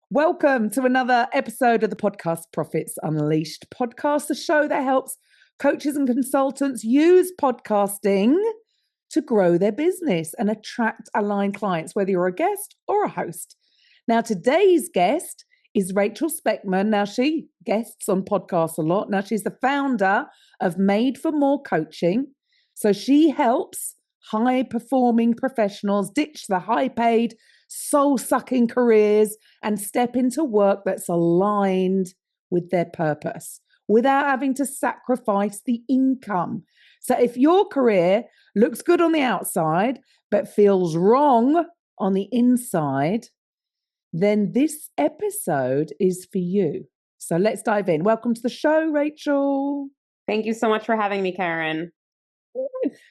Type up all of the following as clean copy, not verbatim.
Welcome to another episode of the podcast Profits Unleashed podcast, the show that helps coaches and consultants use podcasting to grow their business and attract aligned clients, whether you're a guest or a host. Now, today's guest is Rachel Spekman. Now, she guests on podcasts a lot. Now, she's the founder of Made for More Coaching. So she helps high-performing professionals ditch the high-paid, soul-sucking careers and step into work that's aligned with their purpose without having to sacrifice the income. So if your career looks good on the outside but feels wrong on the inside, then this episode is for you. So let's dive in. Welcome to the show, Rachel. Thank you so much for having me, Karen.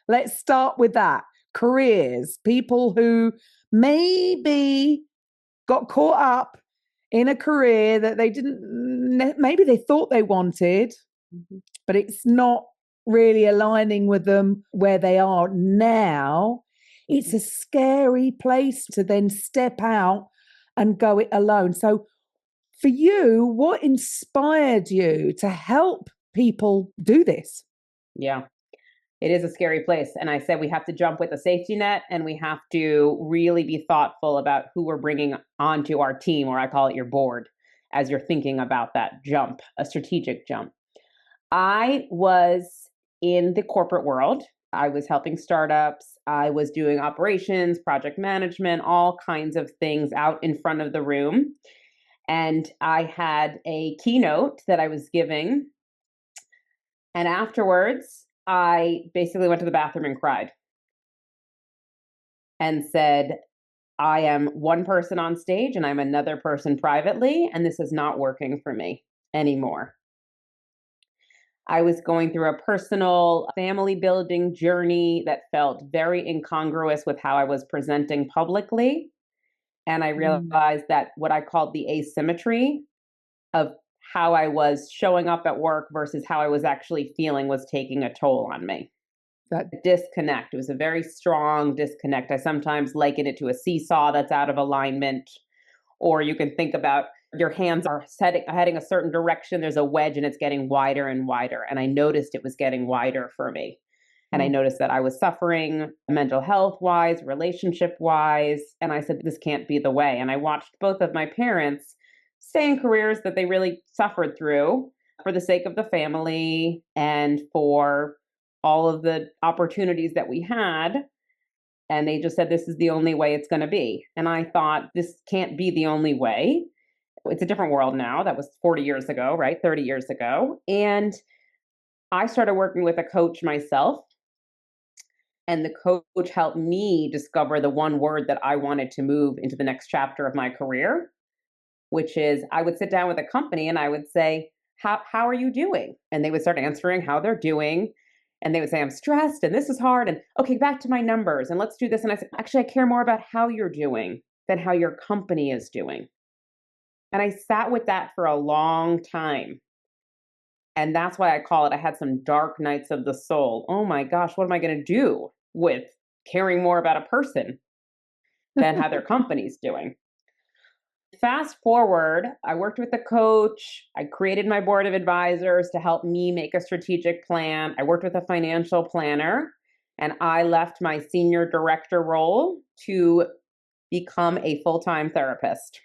Let's start with that. Careers, people who maybe got caught up in a career that they maybe they thought they wanted, but it's not really aligning with them where they are now. It's a scary place to then step out and go it alone. So for you, what inspired you to help people do this? Yeah. It is a scary place. And I said we have to jump with a safety net, and we have to really be thoughtful about who we're bringing onto our team, or I call it your board, as you're thinking about that jump, a strategic jump. I was in the corporate world. I was helping startups. I was doing operations, project management, all kinds of things out in front of the room. And I had a keynote that I was giving. And afterwards, I basically went to the bathroom and cried and said, I am one person on stage and I'm another person privately, and this is not working for me anymore. I was going through a personal family building journey that felt very incongruous with how I was presenting publicly. And I realized that what I called the asymmetry of how I was showing up at work versus how I was actually feeling was taking a toll on me. That disconnect, it was a very strong disconnect. I sometimes liken it to a seesaw that's out of alignment, or you can think about your hands are heading a certain direction. There's a wedge and it's getting wider and wider. And I noticed it was getting wider for me. And I noticed that I was suffering mental health wise, relationship wise. And I said, this can't be the way. And I watched both of my parents stay in careers that they really suffered through for the sake of the family and for all of the opportunities that we had. And they just said, this is the only way it's going to be. And I thought, this can't be the only way. It's a different world now. That was 40 years ago, right? 30 years ago. And I started working with a coach myself. And the coach helped me discover the one word that I wanted to move into the next chapter of my career, which is I would sit down with a company and I would say, how are you doing? And they would start answering how they're doing. And they would say, I'm stressed and this is hard. And okay, back to my numbers and let's do this. And I said, actually, I care more about how you're doing than how your company is doing. And I sat with that for a long time. And that's why I call it, I had some dark nights of the soul. Oh my gosh, what am I going to do with caring more about a person than how their company's doing? Fast forward, I worked with a coach. I created my board of advisors to help me make a strategic plan. I worked with a financial planner, and I left my senior director role to become a full-time therapist.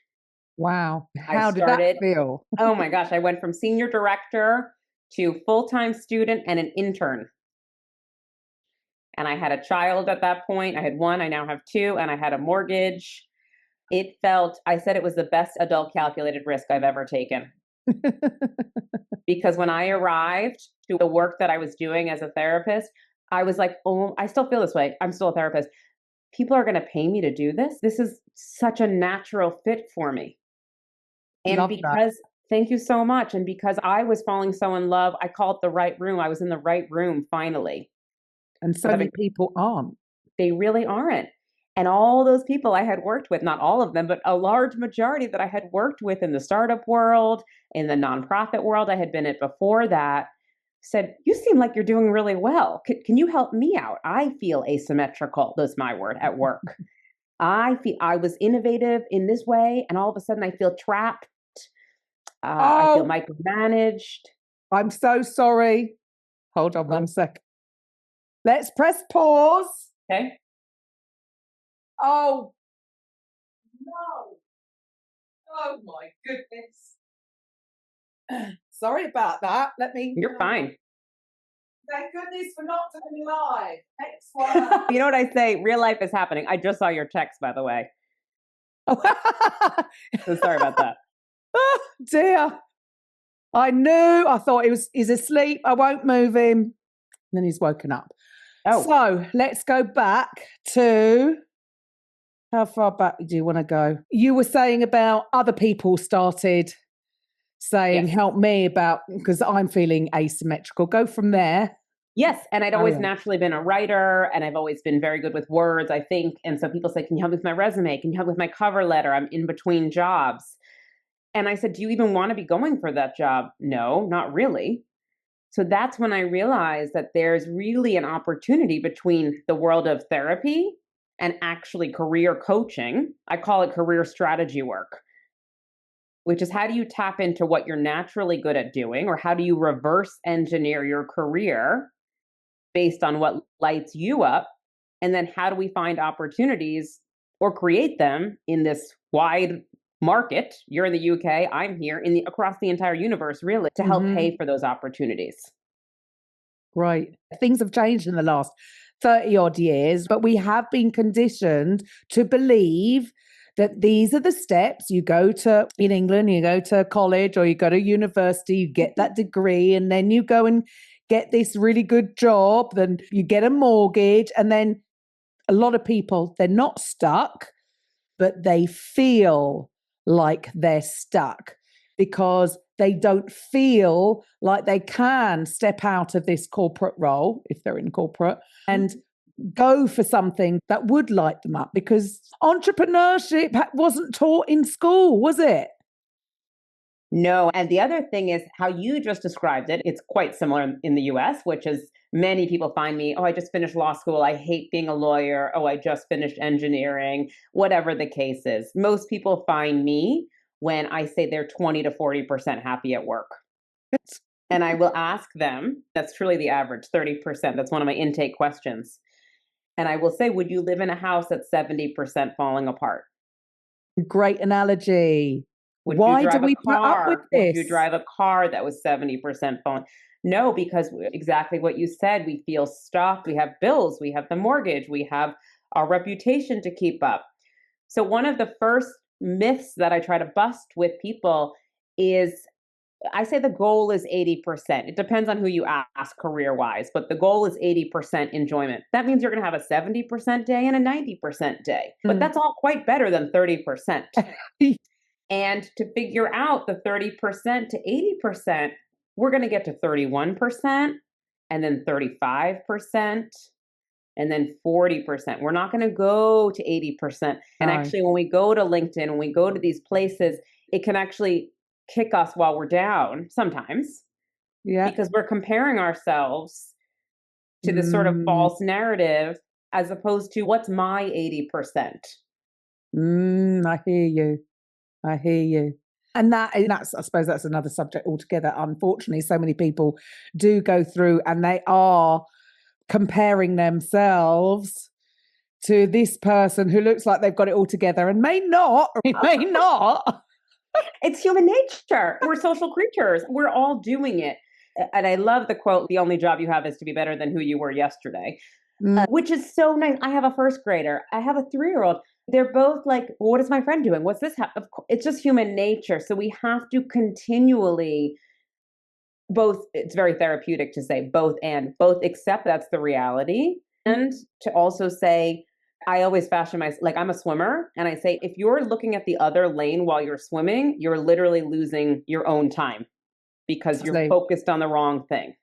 Wow. How did that feel? Oh my gosh. I went from senior director to full-time student and an intern. And I had a child at that point. I had one, I now have two, and I had a mortgage. I said it was the best adult calculated risk I've ever taken. Because when I arrived to the work that I was doing as a therapist, I was like, oh, I still feel this way. I'm still a therapist. People are going to pay me to do this. This is such a natural fit for me. And thank you so much. And because I was falling so in love, I call it the right room. I was in the right room finally. And so many people aren't. They really aren't. And all those people I had worked with, not all of them, but a large majority that I had worked with in the startup world, in the nonprofit world I had been at before that, said, you seem like you're doing really well. Can you help me out? I feel asymmetrical, that's my word, at work. I was innovative in this way, and all of a sudden I feel trapped. I feel Oh, micromanaged. I'm so sorry. Hold on 1 sec. Let's press pause. Okay. Oh, no. Oh, my goodness. Sorry about that. Let me. You're fine. Thank goodness for not turning live. Excellent. You know what I say? Real life is happening. I just saw your text, by the way. So sorry about that. Oh, dear. I knew. I thought he's asleep. I won't move him. And then he's woken up. Oh, So let's go back to, how far back do you want to go? You were saying about other people started saying, yes. help me about, because I'm feeling asymmetrical. Go from there. Yes. And I'd always on. naturally been a writer, and I've always been very good with words, I think. And so people say, can you help me with my resume? Can you help with my cover letter? I'm in between jobs. And I said, do you even want to be going for that job? No, not really. So that's when I realized that there's really an opportunity between the world of therapy and actually career coaching. I call it career strategy work, which is how do you tap into what you're naturally good at doing, or how do you reverse engineer your career based on what lights you up? And then how do we find opportunities or create them in this wide market? You're in the UK, I'm here, across the entire universe, really, to help pay for those opportunities. Right. Things have changed in the last 30 odd years, but we have been conditioned to believe that these are the steps. You go to, in England, you go to college or you go to university, you get that degree, and then you go and get this really good job, then you get a mortgage, and then a lot of people, they're not stuck, but they feel like they're stuck because they don't feel like they can step out of this corporate role, if they're in corporate, and go for something that would light them up, because entrepreneurship wasn't taught in school, was it? No. And the other thing is how you just described it. It's quite similar in the US, which is many people find me, oh, I just finished law school. I hate being a lawyer. Oh, I just finished engineering, whatever the case is. Most people find me when I say they're 20 to 40% happy at work. And I will ask them, that's truly the average, 30%. That's one of my intake questions. And I will say, would you live in a house that's 70% falling apart? Great analogy. Would Why you do drive we a put up with car? this? Would you drive a car that was 70% falling? No, because exactly what you said, we feel stuck. We have bills, we have the mortgage, we have our reputation to keep up. So one of the first myths that I try to bust with people is, I say the goal is 80%. It depends on who you ask career wise, but the goal is 80% enjoyment. That means you're going to have a 70% day and a 90% day. But that's all quite better than 30%. And to figure out the 30% to 80%, we're going to get to 31% and then 35% and then 40%. We're not going to go to 80%. And actually, when we go to LinkedIn, when we go to these places, it can actually kick us while we're down sometimes. Yeah. Because we're comparing ourselves to this sort of false narrative as opposed to what's my 80%. I hear you. I hear you. And that's, I suppose that's another subject altogether. Unfortunately, so many people do go through and they are comparing themselves to this person who looks like they've got it all together and may not, or may not. It's human nature. We're social creatures. We're all doing it. And I love the quote, the only job you have is to be better than who you were yesterday, which is so nice. I have a first grader. I have a 3-year-old. They're both like, well, what is my friend doing? What's this? It's just human nature. So we have to continually both, it's very therapeutic to say both accept that's the reality. And to also say, I always fashion myself, like I'm a swimmer. And I say, if you're looking at the other lane while you're swimming, you're literally losing your own time because you're focused on the wrong thing.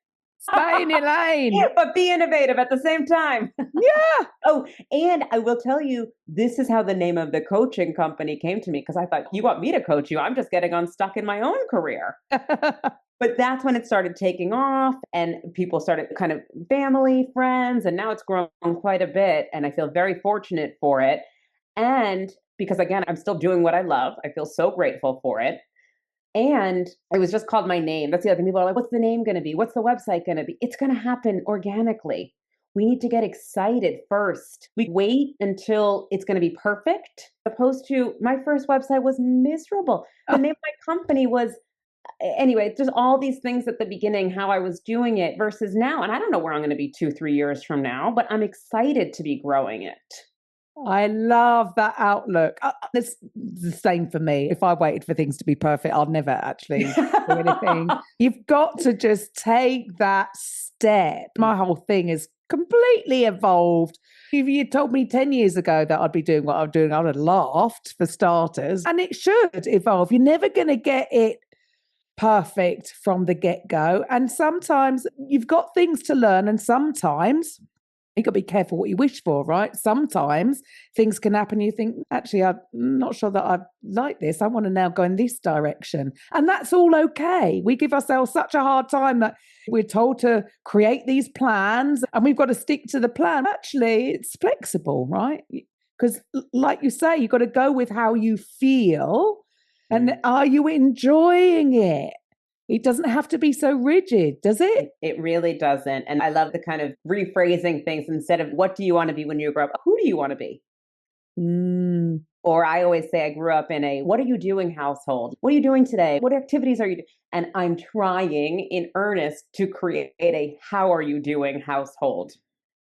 Stay in your lane. But be innovative at the same time. Yeah. Oh, and I will tell you, this is how the name of the coaching company came to me, because I thought, you want me to coach you? I'm just getting unstuck in my own career. But that's when it started taking off and people started kind of family, friends, and now it's grown quite a bit. And I feel very fortunate for it. And because again, I'm still doing what I love. I feel so grateful for it. And it was just called my name. That's the other thing. People are like, what's the name going to be? What's the website going to be? It's going to happen organically. We need to get excited first. We wait until it's going to be perfect, opposed to my first website was miserable. The name of my company was, anyway, just all these things at the beginning, how I was doing it versus now. And I don't know where I'm going to be 2-3 years from now, but I'm excited to be growing it. I love that outlook. It's the same for me. If I waited for things to be perfect, I'd never actually do anything. You've got to just take that step. My whole thing is completely evolved. If you told me 10 years ago that I'd be doing what I'm doing, I would have laughed for starters. And it should evolve. You're never going to get it perfect from the get-go. And sometimes you've got things to learn, and sometimes you got to be careful what you wish for, right? Sometimes things can happen. You think, actually, I'm not sure that I like this. I want to now go in this direction. And that's all okay. We give ourselves such a hard time that we're told to create these plans and we've got to stick to the plan. Actually, it's flexible, right? Because like you say, you've got to go with how you feel. And are you enjoying it? It doesn't have to be so rigid, does it? It really doesn't. And I love the kind of rephrasing things instead of what do you want to be when you grow up? Who do you want to be? Or I always say I grew up in a what are you doing household? What are you doing today? What activities are you doing? And I'm trying in earnest to create a how are you doing household.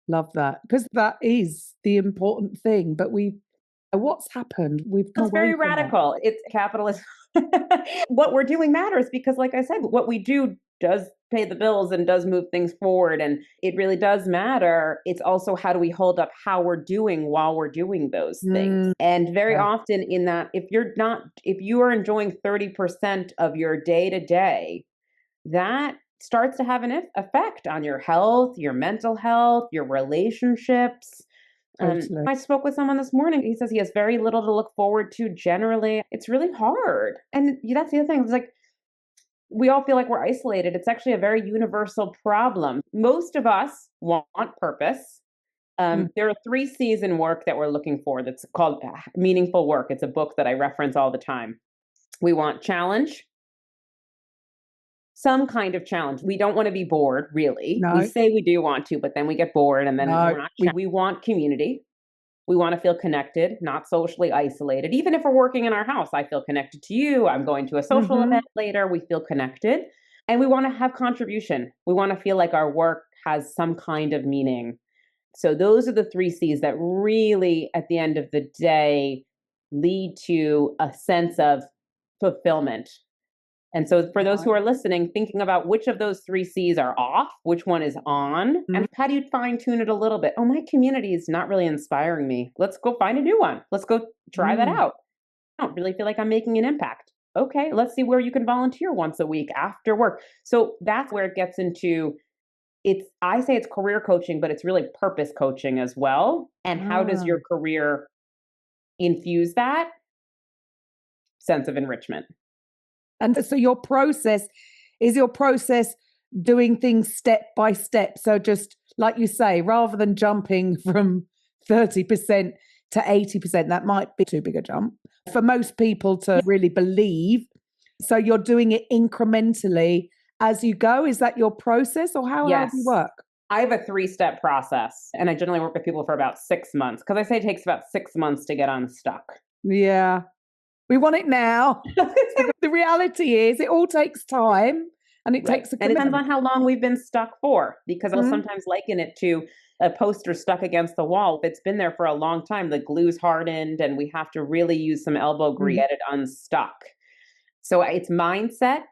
Love that. Because that is the important thing. But what's happened? It's very radical. It's capitalism. What we're doing matters because, like I said, what we do does pay the bills and does move things forward. And it really does matter. It's also how do we hold up how we're doing while we're doing those things. And very often in that, if you are enjoying 30% of your day to day, that starts to have an effect on your health, your mental health, your relationships. I spoke with someone this morning. He says he has very little to look forward to generally. It's really hard. And that's the other thing. It's like we all feel like we're isolated. It's actually a very universal problem. Most of us want purpose. There are 3 C's in work that we're looking for that's called meaningful work. It's a book that I reference all the time. We want challenge. Some kind of challenge. We don't want to be bored, really. No. We say we do want to, but then we get bored and then we're not. We want community. We want to feel connected, not socially isolated. Even if we're working in our house, I feel connected to you. I'm going to a social event later. We feel connected. And we want to have contribution. We want to feel like our work has some kind of meaning. So those are the 3 C's that really, at the end of the day, lead to a sense of fulfillment. And so for those who are listening, thinking about which of those 3 C's are off, which one is on, and how do you fine tune it a little bit? Oh, my community is not really inspiring me. Let's go find a new one. Let's go try that out. I don't really feel like I'm making an impact. Okay, let's see where you can volunteer once a week after work. So that's where it gets into I say it's career coaching, but it's really purpose coaching as well. And how does your career infuse that sense of enrichment? And so your process doing things step by step. So just like you say, rather than jumping from 30% to 80%, that might be too big a jump for most people to really believe. So you're doing it incrementally as you go. Is that your process or how do you work? I have a 3-step process and I generally work with people for about 6 months because I say it takes about 6 months to get unstuck. Yeah. We want it now. The reality is it all takes time and it takes a commitment. And it depends on how long we've been stuck for, because I'll sometimes liken it to a poster stuck against the wall. If it's been there for a long time, the glue's hardened and we have to really use some elbow grease to get it unstuck. So it's mindset,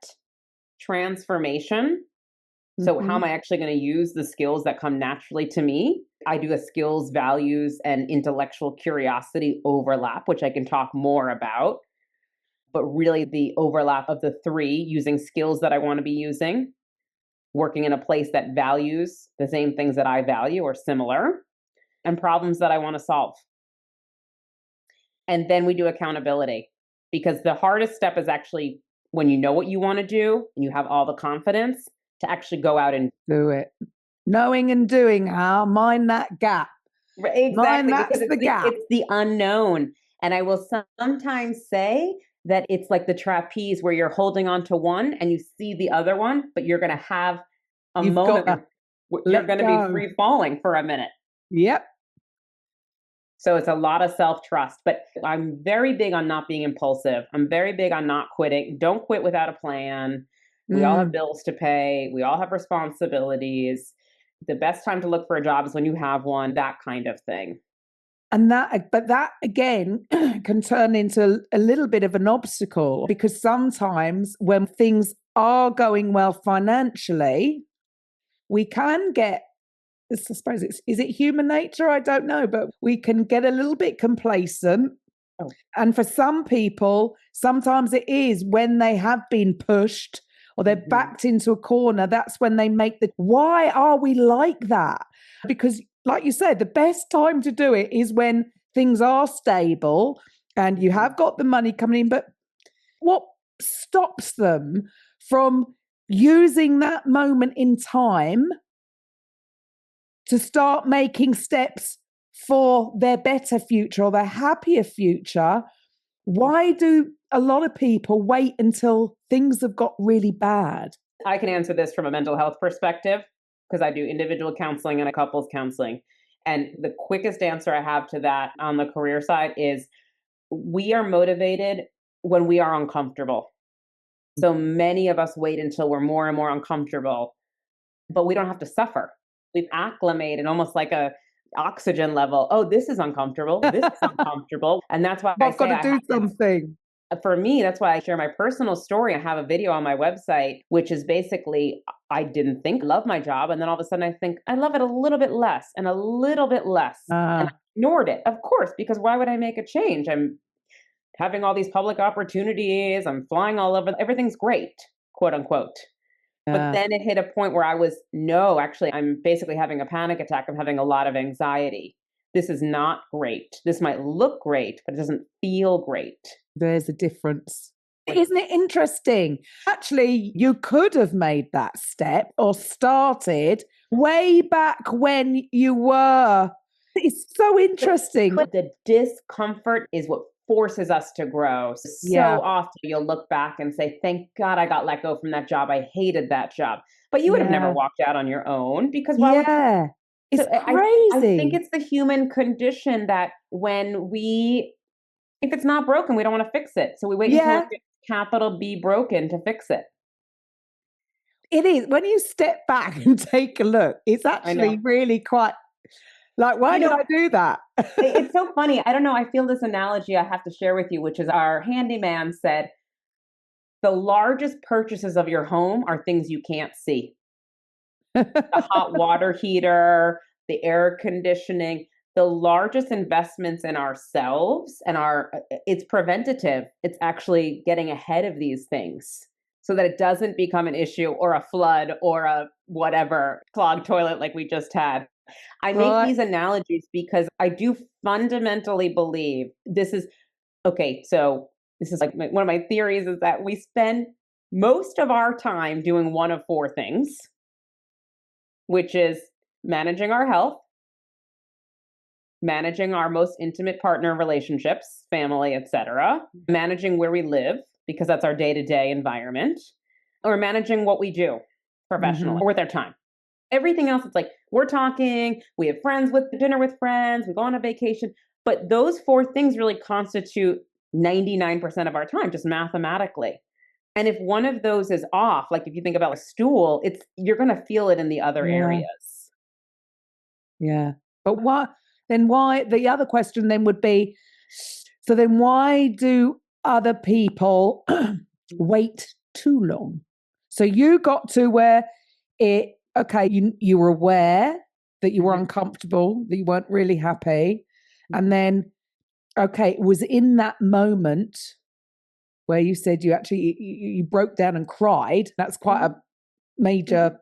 transformation. So how am I actually going to use the skills that come naturally to me? I do a skills, values, and intellectual curiosity overlap, which I can talk more about. But really the overlap of the 3, using skills that I want to be using, working in a place that values the same things that I value or similar, and problems that I want to solve. And then we do accountability, because the hardest step is actually when you know what you want to do and you have all the confidence to actually go out and do it. Knowing and doing, mind that gap. Exactly, That's because the gap. it's the unknown. And I will sometimes say that it's like the trapeze where you're holding on to one and you see the other one, but you're going to have a You've got moment to where you're let going to be go. free falling for a minute. Yep. So it's a lot of self-trust, but I'm very big on not being impulsive. I'm very big on not quitting. Don't quit without a plan. We all have bills to pay. We all have responsibilities. The best time to look for a job is when you have one, that kind of thing. And but that again can turn into a little bit of an obstacle, because sometimes when things are going well financially, we can get, I suppose is it human nature? I don't know, but we can get a little bit complacent. Oh. And for some people, sometimes it is when they have been pushed or they're backed into a corner, that's when they make why are we like that? Because like you said, the best time to do it is when things are stable and you have got the money coming in. But what stops them from using that moment in time to start making steps for their better future or their happier future? Why do a lot of people wait until things have got really bad? I can answer this from a mental health perspective because I do individual counseling and a couples counseling. And the quickest answer I have to that on the career side is we are motivated when we are uncomfortable. So many of us wait until we're more and more uncomfortable, but we don't have to suffer. We've acclimated almost like a oxygen level. Oh, this is uncomfortable. This is uncomfortable. And that's why I've got to do something. For me, that's why I share my personal story. I have a video on my website, which is basically, I didn't think I love my job. And then all of a sudden I think I love it a little bit less and a little bit less. And I ignored it, of course, because why would I make a change? I'm having all these public opportunities. I'm flying all over. Everything's great, quote unquote. But then it hit a point where no, actually, I'm basically having a panic attack. I'm having a lot of anxiety. This is not great. This might look great, but it doesn't feel great. There's a difference. Isn't it interesting? Actually, you could have made that step or started way back when you were. It's so interesting. But the discomfort is what forces us to grow. So often you'll look back and say, thank God I got let go from that job. I hated that job. But you would have never walked out on your own because why would it's crazy. I think it's the human condition that if it's not broken, we don't want to fix it. So we wait until it's capital B broken to fix it. It is. When you step back and take a look, it's actually really quite like, why did I do that? It's so funny. I don't know. I feel this analogy I have to share with you, which is our handyman said, the largest purchases of your home are things you can't see. The hot water heater, the air conditioning, the largest investments in ourselves and it's preventative. It's actually getting ahead of these things so that it doesn't become an issue or a flood or a whatever clogged toilet like we just had. I make these analogies because I do fundamentally believe this is okay. So this is like one of my theories is that we spend most of our time doing one of four things, which is managing our health, managing our most intimate partner relationships, family, etc., managing where we live because that's our day-to-day environment, or managing what we do professionally or with our time. Everything else, it's like we're talking, we have friends with dinner with friends, we go on a vacation, but those four things really constitute 99% of our time, just mathematically. And if one of those is off, like if you think about a stool, you're going to feel it in the other areas. Yeah. But why, the other question then would be, so then why do other people wait too long? So you got to where you were aware that you were uncomfortable, that you weren't really happy. And then, it was in that moment where you said you broke down and cried. That's quite a major,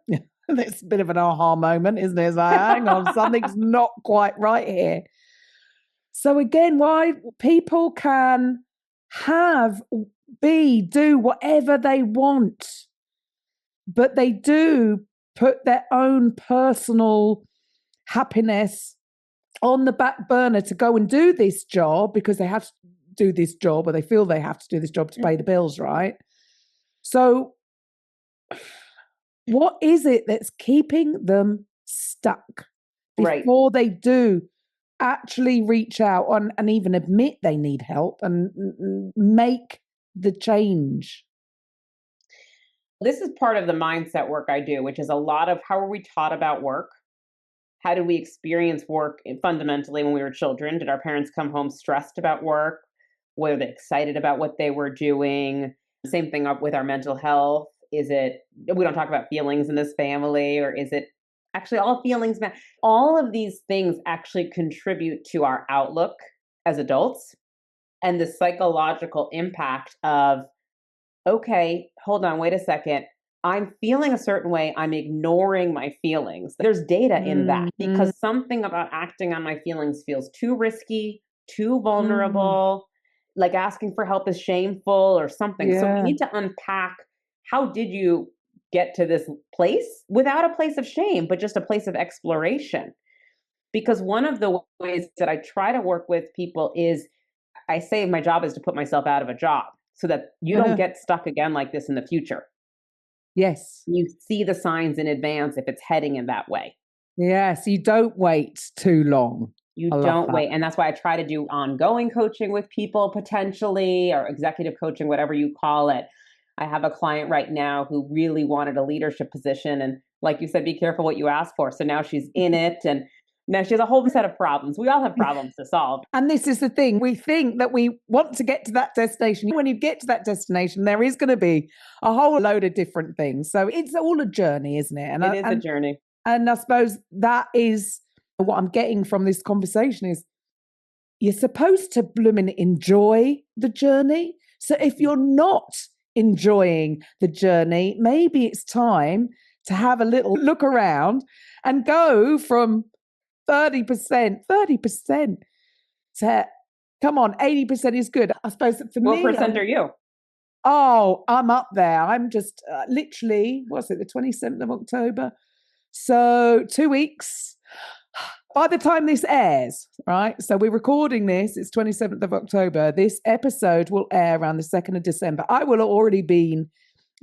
it's a bit of an aha moment, isn't it? It's like, hang on, something's not quite right here. So again, why people can do whatever they want, but they do put their own personal happiness on the back burner to go and do this job because they have to do this job, or they feel they have to do this job to pay the bills, right? So what is it that's keeping them stuck before they do actually reach out and even admit they need help and make the change? This is part of the mindset work I do, which is a lot of how are we taught about work? How did we experience work fundamentally when we were children? Did our parents come home stressed about work? Were they excited about what they were doing? Same thing up with our mental health. Is it, we don't talk about feelings in this family, or is it actually all feelings? All of these things actually contribute to our outlook as adults and the psychological impact of, okay, hold on, wait a second. I'm feeling a certain way. I'm ignoring my feelings. There's data in that because something about acting on my feelings feels too risky, too vulnerable, like asking for help is shameful or something. So we need to unpack, how did you get to this place without a place of shame, but just a place of exploration? Because one of the ways that I try to work with people is, I say my job is to put myself out of a job so that you don't get stuck again like this in the future. Yes. You see the signs in advance if it's heading in that way. Yes, you don't wait too long. You don't wait. And that's why I try to do ongoing coaching with people potentially, or executive coaching, whatever you call it. I have a client right now who really wanted a leadership position. And like you said, be careful what you ask for. So now she's in it, and now she has a whole set of problems. We all have problems to solve. And this is the thing. We think that we want to get to that destination. When you get to that destination, there is going to be a whole load of different things. So it's all a journey, isn't it? And it is a journey. And I suppose that is what I'm getting from this conversation is you're supposed to blooming enjoy the journey. So if you're not enjoying the journey, maybe it's time to have a little look around and go from 30% to, come on, 80% is good. I suppose that for me. What percent are you? Oh, I'm up there. I'm just literally, what's it, the 27th of October? So 2 weeks. By the time this airs, right? So we're recording this, it's 27th of October. This episode will air around the 2nd of December. I will have already been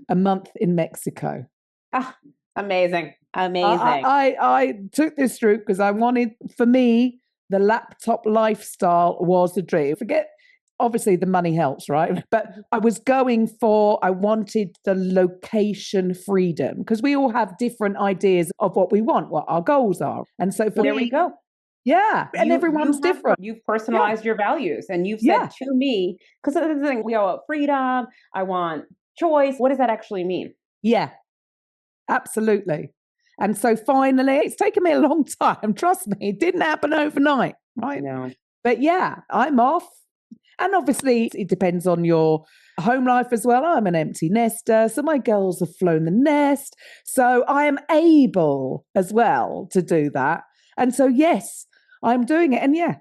a month in Mexico. Ah, amazing. I took this route because I wanted, for me, the laptop lifestyle was a dream. Forget, obviously the money helps, right? But I wanted the location freedom, because we all have different ideas of what we want, what our goals are. And so for there me, we go. Yeah. And everyone's different. You've personalized your values, and you've said to me, because the thing, we all want freedom, I want choice. What does that actually mean? Yeah, absolutely. And so finally, it's taken me a long time. Trust me, it didn't happen overnight, right? No. But yeah, I'm off. And obviously, it depends on your home life as well. I'm an empty nester, so my girls have flown the nest. So I am able as well to do that. And so, yes, I'm doing it. And yeah,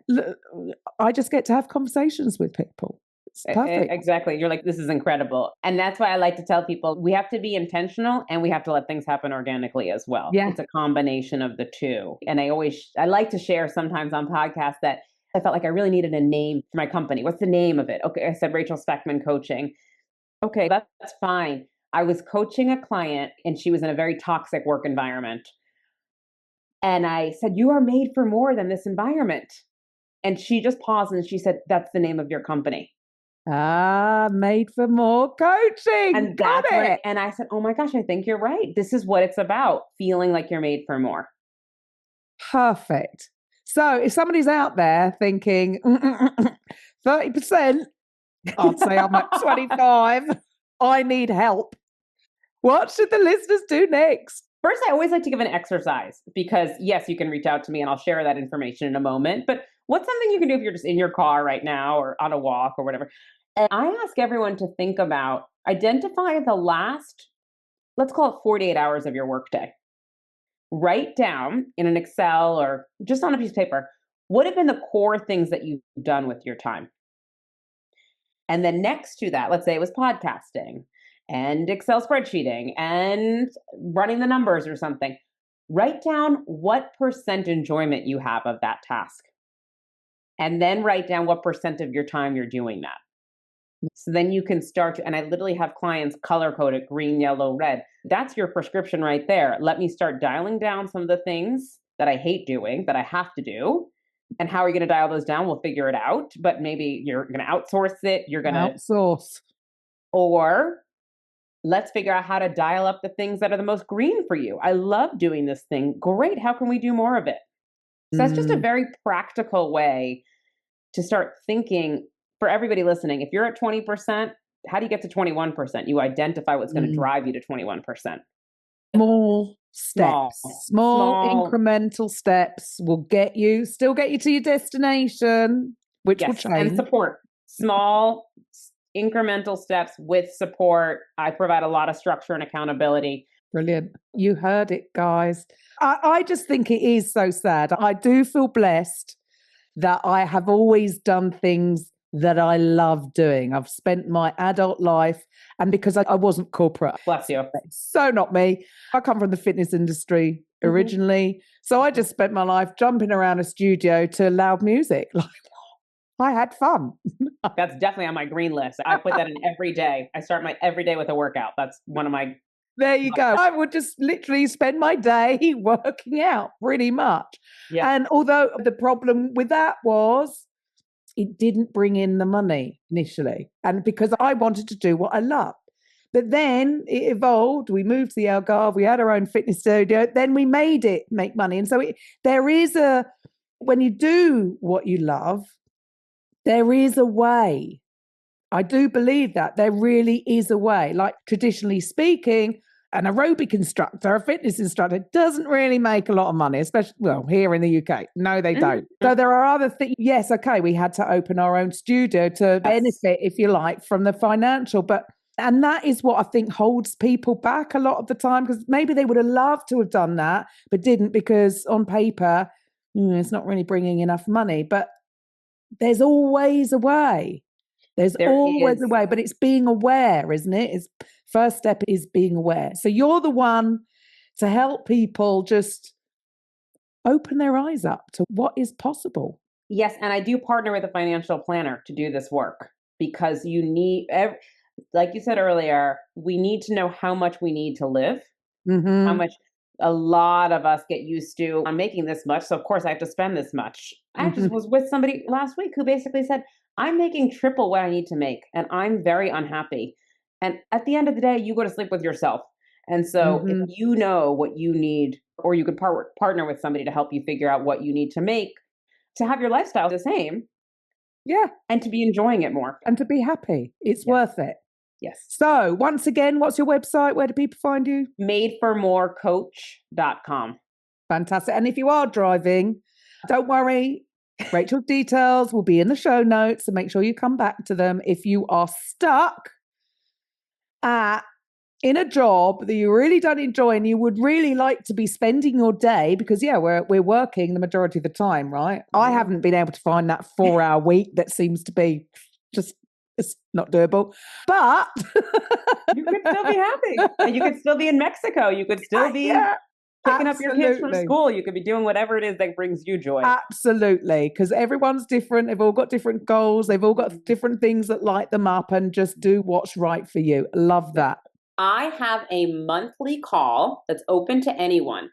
I just get to have conversations with people. It's perfect. Exactly. You're like, this is incredible. And that's why I like to tell people we have to be intentional, and we have to let things happen organically as well. Yeah. It's a combination of the two. And I like to share sometimes on podcasts that I felt like I really needed a name for my company. What's the name of it? Okay, I said Rachel Spekman Coaching. Okay, that's fine. I was coaching a client, and she was in a very toxic work environment. And I said, you are made for more than this environment. And she just paused and she said, that's the name of your company. Made for more coaching. And that's it. And I said, oh my gosh, I think you're right. This is what it's about, feeling like you're made for more. Perfect. So if somebody's out there thinking 30%, I'd say I'm at 25, I need help, what should the listeners do next? First, I always like to give an exercise, because yes, you can reach out to me and I'll share that information in a moment. But what's something you can do if you're just in your car right now or on a walk or whatever? And I ask everyone to think about, identify the last, let's call it 48 hours of your workday. Write down in an Excel or just on a piece of paper, what have been the core things that you've done with your time? And then next to that, let's say it was podcasting and Excel spreadsheeting and running the numbers or something. Write down what percent enjoyment you have of that task. And then write down what percent of your time you're doing that. So then you can start to, and I literally have clients color code it green, yellow, red. That's your prescription right there. Let me start dialing down some of the things that I hate doing, that I have to do. And how are you going to dial those down? We'll figure it out. But maybe you're going to outsource it. You're going to outsource. Or let's figure out how to dial up the things that are the most green for you. I love doing this thing. Great. How can we do more of it? So that's just a very practical way to start thinking for everybody listening. If you're at 20%, how do you get to 21%? You identify what's going to drive you to 21%. Small steps, small incremental steps will still get you to your destination, which will change. And support. Small incremental steps with support. I provide a lot of structure and accountability. Brilliant. You heard it, guys. I just think it is so sad. I do feel blessed that I have always done things that I love doing. I've spent my adult life, and because I wasn't corporate. Bless you. So not me. I come from the fitness industry originally. So I just spent my life jumping around a studio to loud music. Like, I had fun. That's definitely on my green list. I put that in every day. I start my every day with a workout. That's one of my... There you go. I would just literally spend my day working out pretty much. Yeah. And although the problem with that was it didn't bring in the money initially. And because I wanted to do what I loved. But then it evolved. We moved to the Algarve. We had our own fitness studio. Then we made it make money. And so there is when you do what you love, there is a way. I do believe that there really is a way. Like traditionally speaking, an aerobic instructor, a fitness instructor doesn't really make a lot of money, especially, here in the UK. No, they don't. So there are other things. Yes, okay, we had to open our own studio to benefit, if you like, from the financial. And that is what I think holds people back a lot of the time, because maybe they would have loved to have done that, but didn't, because on paper, it's not really bringing enough money. But there's always a way. There always a way, but it's being aware, isn't it? First step is being aware. So you're the one to help people just open their eyes up to what is possible. Yes, and I do partner with a financial planner to do this work, because you need, like you said earlier, we need to know how much we need to live, how much. A lot of us get used to, I'm making this much, so of course I have to spend this much. I actually was with somebody last week who basically said, I'm making triple what I need to make, and I'm very unhappy. And at the end of the day, you go to sleep with yourself. And so if you know what you need, or you could partner with somebody to help you figure out what you need to make to have your lifestyle the same. Yeah. And to be enjoying it more. And to be happy. It's worth it. Yes. So once again, what's your website? Where do people find you? madeformorecoach.com. Fantastic. And if you are driving, don't worry. Rachel's details will be in the show notes, so make sure you come back to them. If you are stuck in a job that you really don't enjoy and you would really like to be spending your day, because we're working the majority of the time, right? I haven't been able to find that 4-hour week that seems to be it's not doable, but you could still be happy, and you could still be in Mexico. You could still be picking up your kids from school. You could be doing whatever it is that brings you joy. Absolutely, because everyone's different. They've all got different goals. They've all got different things that light them up, and just do what's right for you. Love that. I have a monthly call that's open to anyone.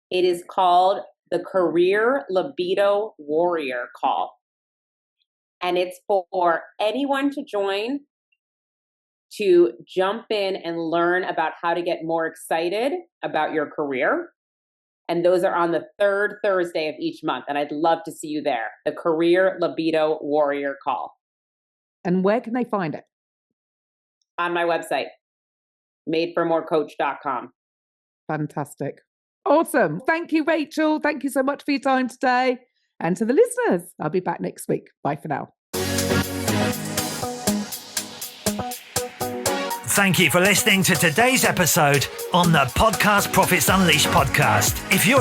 It is called the Career Libido Warrior Call. And it's for anyone to join, to jump in and learn about how to get more excited about your career. And those are on the third Thursday of each month. And I'd love to see you there. The Career Libido Warrior Call. And where can they find it? On my website, madeformorecoach.com. Fantastic. Awesome. Thank you, Rachel. Thank you so much for your time today. And to the listeners, I'll be back next week. Bye for now. Thank you for listening to today's episode on the Podcast Profits Unleashed podcast. If you're